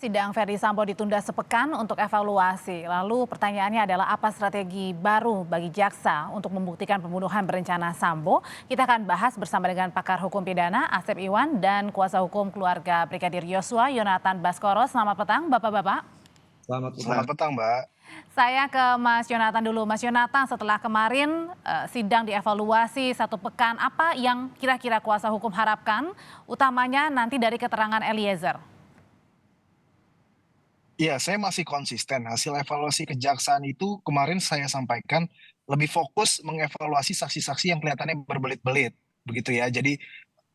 Sidang Verdi Sambo ditunda sepekan untuk evaluasi. Lalu pertanyaannya adalah apa strategi baru bagi jaksa untuk membuktikan pembunuhan berencana Sambo? Kita akan bahas bersama dengan pakar hukum pidana Asep Iwan dan kuasa hukum keluarga Brigadir Yosua Yonatan Baskoro. Selamat petang Bapak-bapak. Selamat petang, Mbak. Saya ke Mas Yonatan dulu. Mas Yonatan, setelah kemarin sidang dievaluasi 1 pekan, apa yang kira-kira kuasa hukum harapkan, utamanya nanti dari keterangan Eliezer? Iya, saya masih konsisten. Hasil evaluasi kejaksaan itu kemarin saya sampaikan lebih fokus mengevaluasi saksi-saksi yang kelihatannya berbelit-belit, begitu ya. Jadi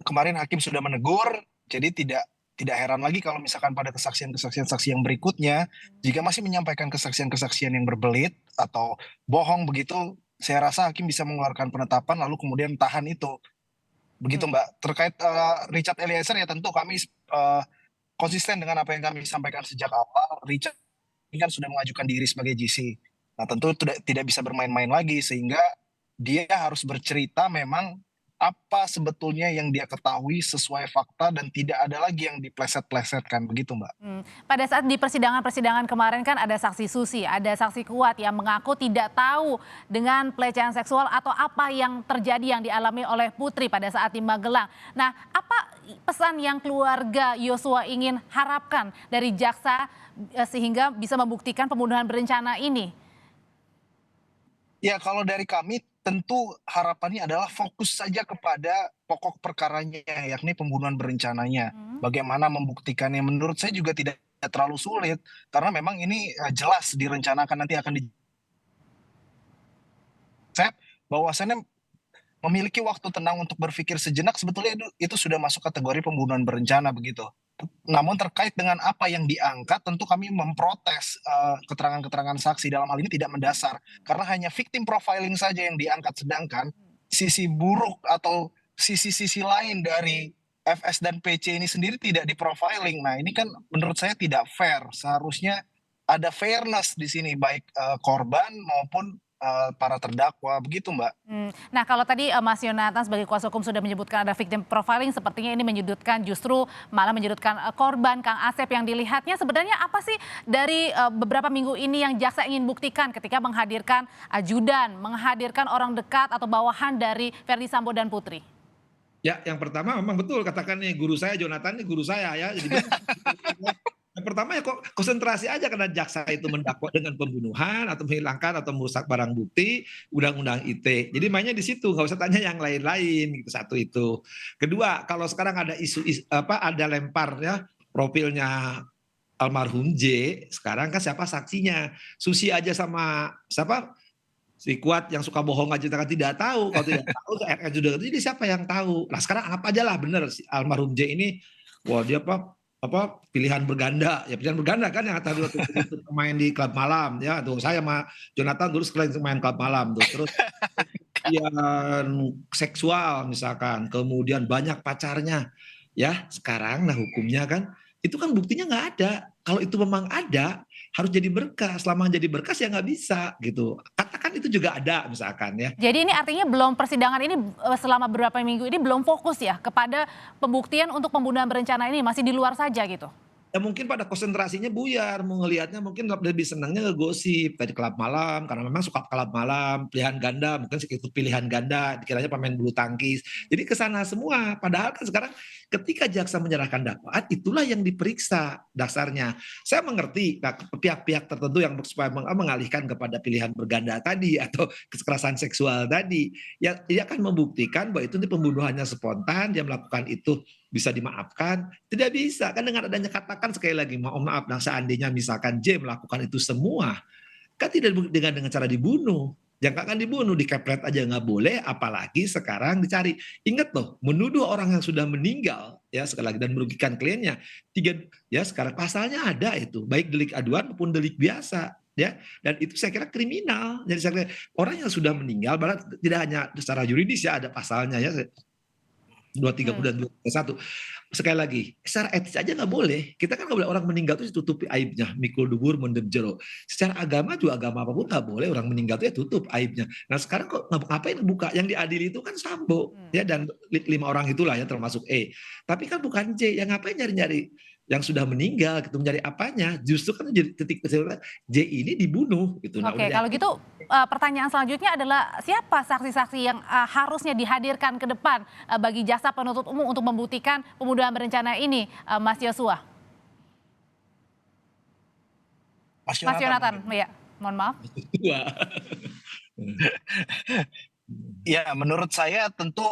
kemarin hakim sudah menegur, jadi tidak heran lagi kalau misalkan pada kesaksian-kesaksian saksi yang berikutnya, jika masih menyampaikan kesaksian-kesaksian yang berbelit atau bohong begitu, saya rasa hakim bisa mengeluarkan penetapan lalu kemudian tahan itu. Begitu, Mbak. Terkait Richard Eliezer ya tentu kami konsisten dengan apa yang kami sampaikan sejak awal. Richard ini kan sudah mengajukan diri sebagai GC. Nah, tentu tidak bisa bermain-main lagi sehingga dia harus bercerita memang apa sebetulnya yang dia ketahui sesuai fakta dan tidak ada lagi yang dipleset-plesetkan begitu, Mbak. Pada saat di persidangan kemarin kan ada saksi Susi, ada saksi Kuat yang mengaku tidak tahu dengan pelecehan seksual atau apa yang terjadi yang dialami oleh Putri pada saat di Magelang. Nah, apa pesan yang keluarga Yosua ingin harapkan dari jaksa sehingga bisa membuktikan pembunuhan berencana ini? Ya, kalau dari kami tentu harapannya adalah fokus saja kepada pokok perkaranya, yakni pembunuhan berencananya. Bagaimana membuktikannya? Menurut saya juga tidak terlalu sulit, karena memang ini jelas direncanakan nanti akan dicek bahwasannya memiliki waktu tenang untuk berpikir sejenak sebetulnya itu sudah masuk kategori pembunuhan berencana begitu. Namun terkait dengan apa yang diangkat tentu kami memprotes keterangan-keterangan saksi dalam hal ini tidak mendasar karena hanya victim profiling saja yang diangkat sedangkan sisi buruk atau sisi-sisi lain dari FS dan PC ini sendiri tidak diprofiling. Nah, ini kan menurut saya tidak fair. Seharusnya ada fairness di sini baik korban maupun para terdakwa begitu, Mbak. Nah, kalau tadi Mas Yonatan sebagai kuasa hukum sudah menyebutkan ada victim profiling, sepertinya ini menyudutkan justru malah menyudutkan korban Kang Asep. Yang dilihatnya sebenarnya apa sih dari beberapa minggu ini yang jaksa ingin buktikan ketika menghadirkan ajudan, menghadirkan orang dekat atau bawahan dari Verdi Sambo dan Putri? Ya, yang pertama memang betul katakan nih guru saya Jonathan ini guru saya ya. Jadi yang pertama ya kok konsentrasi aja karena jaksa itu mendakwa dengan pembunuhan atau menghilangkan atau merusak barang bukti undang-undang ITE. Jadi mainnya di situ, nggak usah tanya yang lain-lain gitu. Satu itu. Kedua, kalau sekarang ada isu ada lempar ya profilnya almarhum J, sekarang kan siapa saksinya? Susi aja sama siapa? Si Kuat yang suka bohong aja kan tidak tahu. Kalau tidak tahu RR juga jadi siapa yang tahu? Nah, sekarang anggap aja lah benar si almarhum J ini wah dia apa pilihan berganda ya, pilihan berganda kan yang tadi waktu itu pemain di klub malam ya tuh, saya sama Jonathan dulu sekalian main klub malam tuh, terus yang seksual misalkan, kemudian banyak pacarnya ya. Sekarang nah hukumnya kan itu kan buktinya nggak ada. Kalau itu memang ada harus jadi berkas, selama jadi berkas ya nggak bisa gitu, katakan itu juga ada misalkan ya. Jadi ini artinya persidangan ini selama beberapa minggu ini belum fokus ya kepada pembuktian untuk pembunuhan berencana ini, masih di luar saja gitu? Ya mungkin pada konsentrasinya buyar, mau ngelihatnya mungkin lebih senangnya ngegosip tadi klub malam karena memang suka klub malam, pilihan ganda mungkin ikut pilihan ganda, dikiranya pemain bulu tangkis. Jadi ke sana semua. Padahal kan sekarang ketika jaksa menyerahkan dakwaan itulah yang diperiksa dasarnya. Saya mengerti pihak-pihak tertentu yang supaya mengalihkan kepada pilihan berganda tadi atau kekerasan seksual tadi. Ya dia akan membuktikan bahwa itu pembunuhannya spontan, dia melakukan itu bisa dimaafkan, tidak bisa kan dengan adanya katakan sekali lagi mohon maaf, nah seandainya misalkan J melakukan itu semua kan tidak dengan cara dibunuh, jangan kan dibunuh, dikepret aja nggak boleh, apalagi sekarang dicari. Ingat loh, menuduh orang yang sudah meninggal ya sekali lagi dan merugikan kliennya tiga ya, sekarang pasalnya ada itu baik delik aduan maupun delik biasa ya, dan itu saya kira kriminal. Jadi saya kira orang yang sudah meninggal tidak hanya secara yuridis ya ada pasalnya ya 230 dan 231. Sekali lagi, secara etis aja nggak boleh. Kita kan nggak boleh orang meninggal itu tutupi aibnya. Mikul dubur mendem jero. Secara agama juga agama apapun nggak boleh orang meninggal itu ya tutup aibnya. Nah sekarang kok ngapain buka? Yang diadili itu kan Sambo ya dan 5 orang itulah ya termasuk E. Tapi kan bukan C. Yang ngapain nyari-nyari yang sudah meninggal gitu, mencari apanya? Justru kan ketika J ini dibunuh gitu. Nah, Oke, udah kalau gitu pertanyaan selanjutnya adalah siapa saksi-saksi yang harusnya dihadirkan ke depan bagi jaksa penuntut umum untuk membuktikan pembunuhan berencana ini, Mas Yosua? Mas Mas Yonatan Yonatan, mungkin. ya, mohon maaf. tua. Ya, menurut saya tentu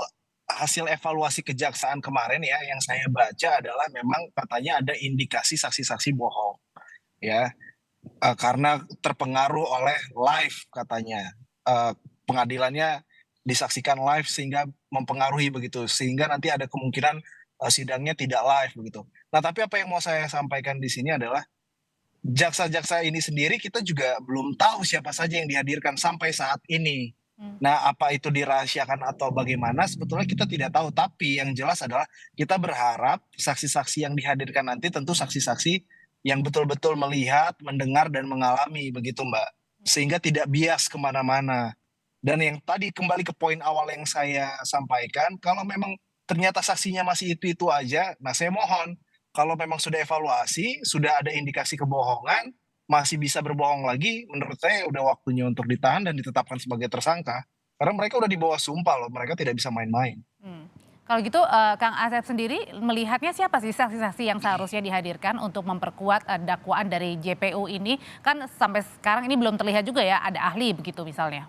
hasil evaluasi kejaksaan kemarin ya yang saya baca adalah memang katanya ada indikasi saksi-saksi bohong ya. Karena terpengaruh oleh live katanya. Pengadilannya disaksikan live sehingga mempengaruhi begitu sehingga nanti ada kemungkinan sidangnya tidak live begitu. Nah, tapi apa yang mau saya sampaikan di sini adalah jaksa-jaksa ini sendiri kita juga belum tahu siapa saja yang dihadirkan sampai saat ini. Hmm. Nah, apa itu dirahasiakan atau bagaimana sebetulnya kita tidak tahu. Tapi yang jelas adalah kita berharap saksi-saksi yang dihadirkan nanti tentu saksi-saksi yang betul-betul melihat, mendengar, dan mengalami begitu Mbak. Sehingga tidak bias kemana-mana. Dan yang tadi kembali ke poin awal yang saya sampaikan, kalau memang ternyata saksinya masih itu-itu aja, nah saya mohon kalau memang sudah evaluasi, sudah ada indikasi kebohongan, masih bisa berbohong lagi, menurut saya udah waktunya untuk ditahan dan ditetapkan sebagai tersangka. Karena mereka udah di bawah sumpah loh, mereka tidak bisa main-main. Hmm. Kalau gitu Kang Asep sendiri melihatnya siapa sih saksi-saksi yang seharusnya dihadirkan untuk memperkuat dakwaan dari JPU ini? Kan sampai sekarang ini belum terlihat juga ya ada ahli begitu misalnya.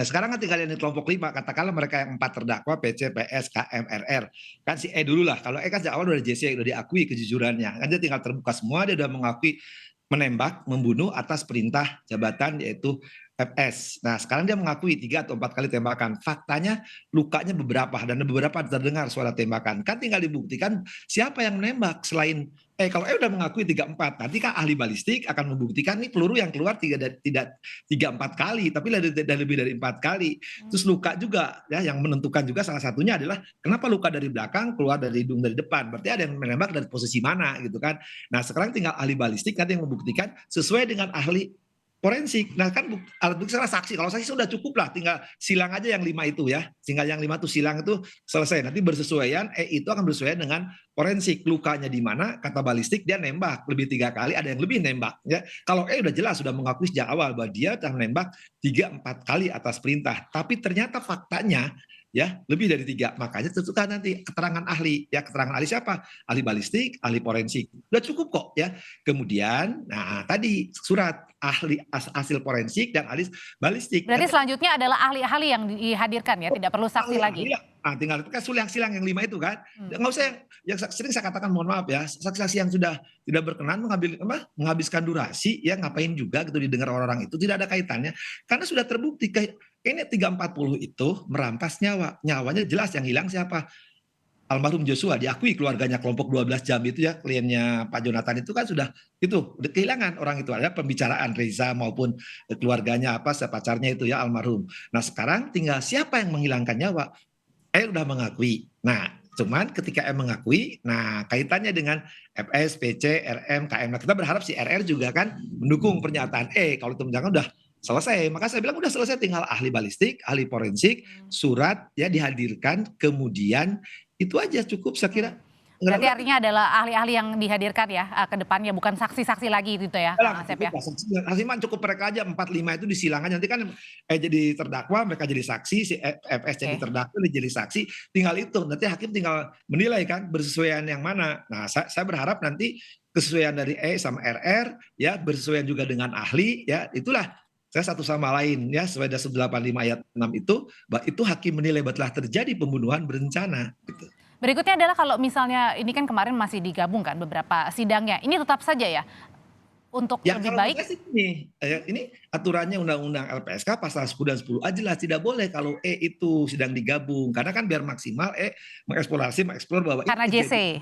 Nah, sekarang kan tinggal yang di kelompok 5, katakanlah mereka yang 4 terdakwa, PC, PS, KM, RR. Kan si E dulu lah, kalau E kan sejak awal udah JC, udah diakui kejujurannya. Kan dia tinggal terbuka semua, dia udah mengakui menembak, membunuh atas perintah jabatan yaitu FS. Nah, sekarang dia mengakui 3 atau 4 kali tembakan. Faktanya lukanya beberapa dan beberapa terdengar suara tembakan. Kan tinggal dibuktikan siapa yang menembak selain kalau udah mengakui 3-4, nanti kan ahli balistik akan membuktikan nih peluru yang keluar tidak 3-4 kali, tapi lebih dari 4 kali. Terus luka juga ya yang menentukan juga salah satunya adalah kenapa luka dari belakang keluar dari hidung dari depan. Berarti ada yang menembak dari posisi mana gitu kan. Nah, sekarang tinggal ahli balistik nanti yang membuktikan sesuai dengan ahli forensik. Nah kan alat bukti salah saksi. Kalau saksi sudah cukup lah, tinggal silang aja yang 5 itu ya. Tinggal yang 5 tuh silang itu selesai. Nanti bersesuaian, itu akan bersesuaian dengan forensik. Lukanya di mana, kata balistik dia nembak lebih 3 kali, ada yang lebih nembak ya. Kalau udah jelas sudah mengakui sejak awal bahwa dia telah menembak 3-4 kali atas perintah. Tapi ternyata faktanya ya lebih dari 3, makanya tentukan nanti keterangan ahli ya. Keterangan ahli siapa? Ahli balistik, ahli forensik, udah cukup kok ya. Kemudian nah tadi surat ahli hasil forensik dan ahli balistik. Berarti selanjutnya adalah ahli-ahli yang dihadirkan ya, tidak perlu saksi lagi. Nah, tinggal itu kan silang yang 5 itu kan. Nggak usah yang sering saya katakan, mohon maaf ya, saksi-saksi yang sudah tidak berkenan menghabiskan durasi ya, ngapain juga gitu didengar orang-orang itu, tidak ada kaitannya. Karena sudah terbukti ini 340 itu merampas nyawa. Nyawanya jelas yang hilang siapa? Almarhum Joshua, diakui keluarganya kelompok 12 jam itu ya, kliennya Pak Jonathan itu kan sudah kehilangan orang itu, ada pembicaraan Reza maupun keluarganya pacarnya itu ya almarhum. Nah, sekarang tinggal siapa yang menghilangkan nyawa? Udah mengakui. Nah, cuman ketika mengakui, nah kaitannya dengan FS, PC, RM, KM. Nah, kita berharap si RR juga kan mendukung pernyataan kalau itu jangan udah selesai. Maka saya bilang udah selesai, tinggal ahli balistik, ahli forensik, surat ya dihadirkan, kemudian itu aja cukup saya kira. Berarti artinya adalah ahli-ahli yang dihadirkan ya ke depannya, bukan saksi-saksi lagi gitu ya, Kang Asep ya? Asiman cukup mereka aja 4-5 itu disilang aja. Nanti kan jadi terdakwa, mereka jadi saksi, si FS jadi terdakwa, jadi saksi. Tinggal itu, nanti hakim tinggal menilai kan bersesuaian yang mana. Nah, saya berharap nanti kesesuaian dari sama RR ya, bersesuaian juga dengan ahli ya, itulah saya satu sama lain ya, sesuai dari 185 ayat 6 itu hakim menilai telah terjadi pembunuhan berencana gitu. Berikutnya adalah kalau misalnya ini kan kemarin masih digabungkan beberapa sidangnya, ini tetap saja ya untuk Ya, lebih kalau baik. ini aturannya Undang-Undang LPSK pasal 10 dan 10A jelas tidak boleh kalau itu sedang digabung, karena kan biar maksimal mengeksplor bahwa Karena itu JC.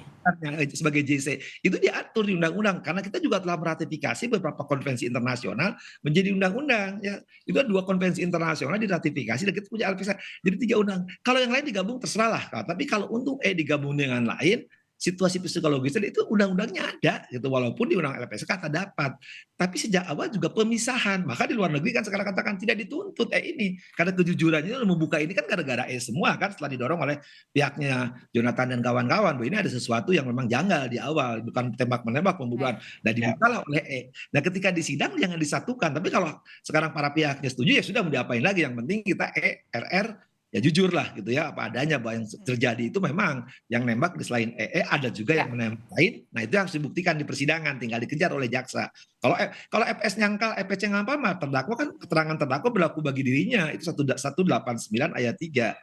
sebagai JC itu diatur di undang-undang, karena kita juga telah meratifikasi beberapa konvensi internasional menjadi undang-undang ya. Itu ada 2 konvensi internasional diratifikasi dan kita punya LPSK, jadi 3 undang. Kalau yang lain digabung terserahlah, tapi kalau untuk digabung dengan lain situasi psikologisnya itu undang-undangnya ada gitu, walaupun di undang LPSK kata dapat. Tapi sejak awal juga pemisahan. Maka di luar negeri kan sekarang katakan tidak dituntut ini karena kejujurannya membuka ini kan gara-gara semua kan setelah didorong oleh pihaknya Jonathan dan kawan-kawan bahwa ini ada sesuatu yang memang janggal di awal, bukan tembak-menembak pembunuhan. Nah, Ya. dibukalah oleh Nah, ketika di sidang jangan disatukan. Tapi kalau sekarang para pihaknya setuju ya sudah, mau diapain lagi, yang penting kita RR ya jujur lah gitu ya apa adanya, bahwa yang terjadi itu memang yang nembak di selain ada juga Ya. yang menembak lain. Nah, itu harus dibuktikan di persidangan, tinggal dikejar oleh jaksa. Kalau FS nyangkal, FPC ngapa mah terdakwa kan keterangan terdakwa berlaku bagi dirinya, itu 189 ayat 3.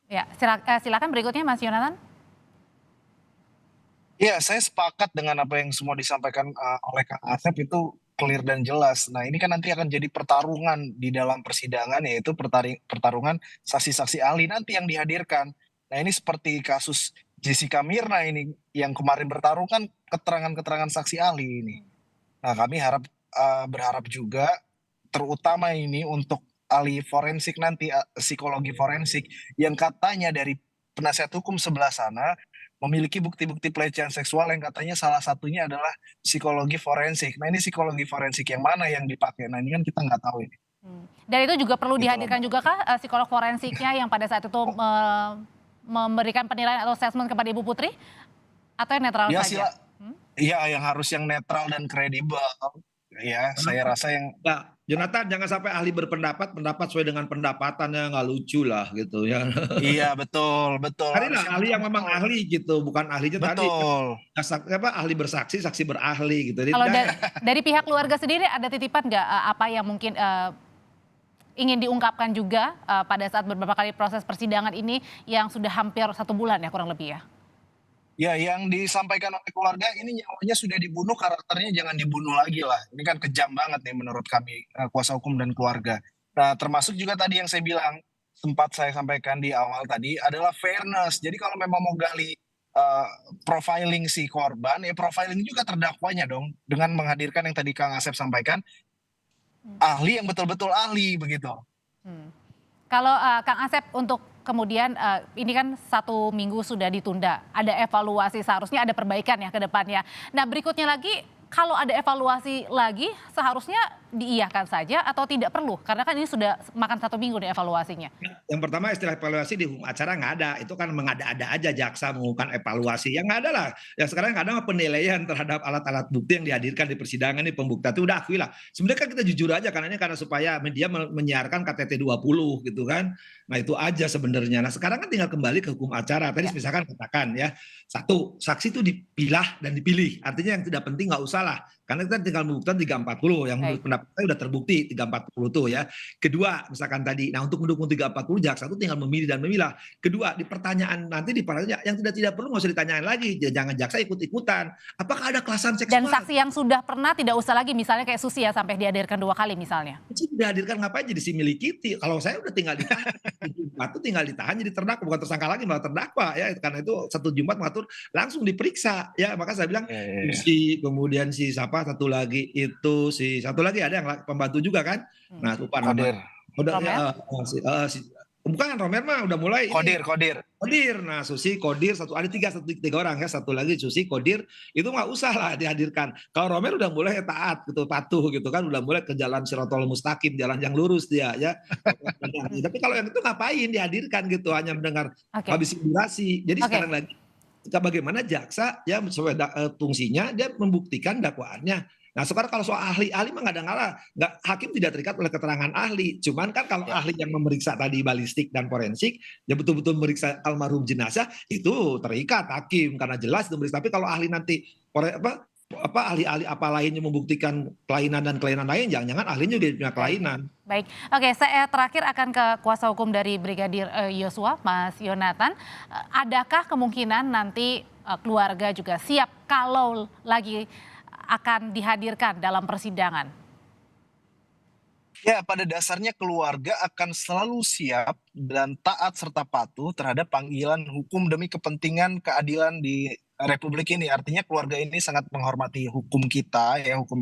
Ya, silakan berikutnya Mas Yonatan. Ya, saya sepakat dengan apa yang semua disampaikan oleh Kang Asep, itu clear dan jelas. Nah, ini kan nanti akan jadi pertarungan di dalam persidangan, yaitu pertarungan saksi-saksi ahli nanti yang dihadirkan. Nah, ini seperti kasus Jessica Mirna ini yang kemarin bertarung kan keterangan-keterangan saksi ahli ini. Nah, kami berharap juga, terutama ini untuk ahli forensik nanti, psikologi forensik, yang katanya dari penasihat hukum sebelah sana memiliki bukti-bukti pelecehan seksual yang katanya salah satunya adalah psikologi forensik. Nah, ini psikologi forensik yang mana yang dipakai? Nah, ini kan kita nggak tahu ini. Dan itu juga perlu Gitu loh, dihadirkan Mbak. juga kah psikolog forensiknya yang pada saat itu memberikan penilaian atau assessment kepada Ibu Putri? Atau yang netral Ya, saja? ya, yang harus yang netral dan kredibel. Ya, saya rasa yang Nah, Jonathan jangan sampai ahli pendapat sesuai dengan pendapatannya, nggak lucu lah gitu ya. iya, betul, betul. Carilah Harusnya ahli yang memang betul-betul. ahli gitu, bukan ahlinya tadi Betul. ahli bersaksi, saksi berahli gitu. Jadi Kalau dari pihak keluarga sendiri ada titipan nggak apa yang mungkin ingin diungkapkan juga pada saat beberapa kali proses persidangan ini yang sudah hampir 1 bulan ya kurang lebih ya? Ya, yang disampaikan oleh keluarga ini nyawanya sudah dibunuh, karakternya jangan dibunuh lagi lah. Ini kan kejam banget nih menurut kami, kuasa hukum dan keluarga. Nah, termasuk juga tadi yang saya bilang, sempat saya sampaikan di awal tadi, adalah fairness. Jadi kalau memang mau gali profiling si korban, ya profiling juga terdakwanya dong, dengan menghadirkan yang tadi Kang Asep sampaikan, ahli yang betul-betul ahli, begitu. Hmm. Kalau Kang Asep untuk kemudian ini kan 1 minggu sudah ditunda, ada evaluasi seharusnya ada perbaikan ya ke depannya. Nah berikutnya lagi kalau ada evaluasi lagi seharusnya diiyakan saja atau tidak perlu? Karena kan ini sudah makan 1 minggu nih evaluasinya. yang pertama istilah evaluasi di hukum acara nggak ada, itu kan mengada-ada aja jaksa mengumumkan evaluasi, yang nggak ada lah. Ya sekarang kadang penilaian terhadap alat-alat bukti yang dihadirkan di persidangan ini, pembuktian itu udah akui lah. Sebenarnya kan kita jujur aja karena ini karena supaya media menyiarkan KTT 20 gitu kan. Nah itu aja sebenarnya. Nah sekarang kan tinggal kembali ke hukum acara. Tadi misalkan katakan ya, satu, saksi itu dipilah dan dipilih. Artinya yang tidak penting nggak usah lah. Karena kita tinggal membuktikan 340 yang menurut pendapat saya sudah terbukti 340 tuh ya. Kedua, misalkan tadi, nah untuk mendukung 340 jaksa itu tinggal memilih dan memilah. Kedua, di pertanyaan nanti di pertanyaan yang tidak perlu nggak usah ditanyain lagi. Jangan jaksa ikut-ikutan. Apakah ada kelasan seksual? Dan saksi yang sudah pernah tidak usah lagi, misalnya kayak Susi ya sampai dihadirkan 2 kali misalnya. Itu dihadirkan ngapain jadi si milikiti? Kalau saya udah tinggal ditahan, Jumat itu tinggal ditahan jadi terdakwa, bukan tersangka lagi malah terdakwa ya. Karena itu 1 Jumat mengatur langsung diperiksa ya. Maka saya bilang si kemudian si siapa satu lagi itu si satu lagi ada yang pembantu juga kan. Nah lupa nama. Udah bukan Romer mah udah mulai Kodir. Nah Susi, Kodir, ada tiga orang ya, satu lagi Susi, Kodir, itu nggak usah lah dihadirkan. Kalau Romer udah mulai taat gitu, patuh gitu kan, udah mulai ke jalan Sirotol Mustaqim, jalan yang lurus dia ya. Tapi kalau yang itu ngapain dihadirkan gitu, hanya mendengar habis durasi. Jadi sekarang lagi bagaimana jaksa ya sesuai fungsinya dia membuktikan dakwaannya. Nah sekarang kalau soal ahli mah nggak ada ngalah, hakim tidak terikat oleh keterangan ahli. Cuman kan kalau ahli yang memeriksa tadi balistik dan forensik, ya betul-betul memeriksa almarhum jenazah itu terikat hakim karena jelas itu memeriksa. Tapi kalau ahli nanti ahli-ahli apa lainnya membuktikan kelainan dan kelainan lain, jangan-jangan ahlinya udah punya kelainan. Baik, oke, saya terakhir akan ke kuasa hukum dari Brigadir Yosua, Mas Yonatan. Adakah kemungkinan nanti keluarga juga siap kalau lagi akan dihadirkan dalam persidangan? Ya, pada dasarnya keluarga akan selalu siap dan taat serta patuh terhadap panggilan hukum demi kepentingan keadilan di Republik ini. Artinya keluarga ini sangat menghormati hukum kita, ya hukum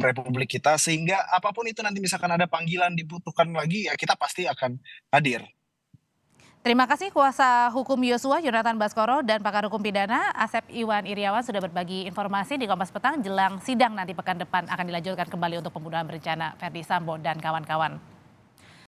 Republik kita, sehingga apapun itu nanti misalkan ada panggilan dibutuhkan lagi, ya kita pasti akan hadir. Terima kasih kuasa hukum Yosua Yonatan Baskoro dan pakar hukum pidana Asep Iwan Iriawan sudah berbagi informasi di Kompas Petang jelang sidang nanti pekan depan akan dilanjutkan kembali untuk pembunuhan berencana Verdi Sambo dan kawan-kawan.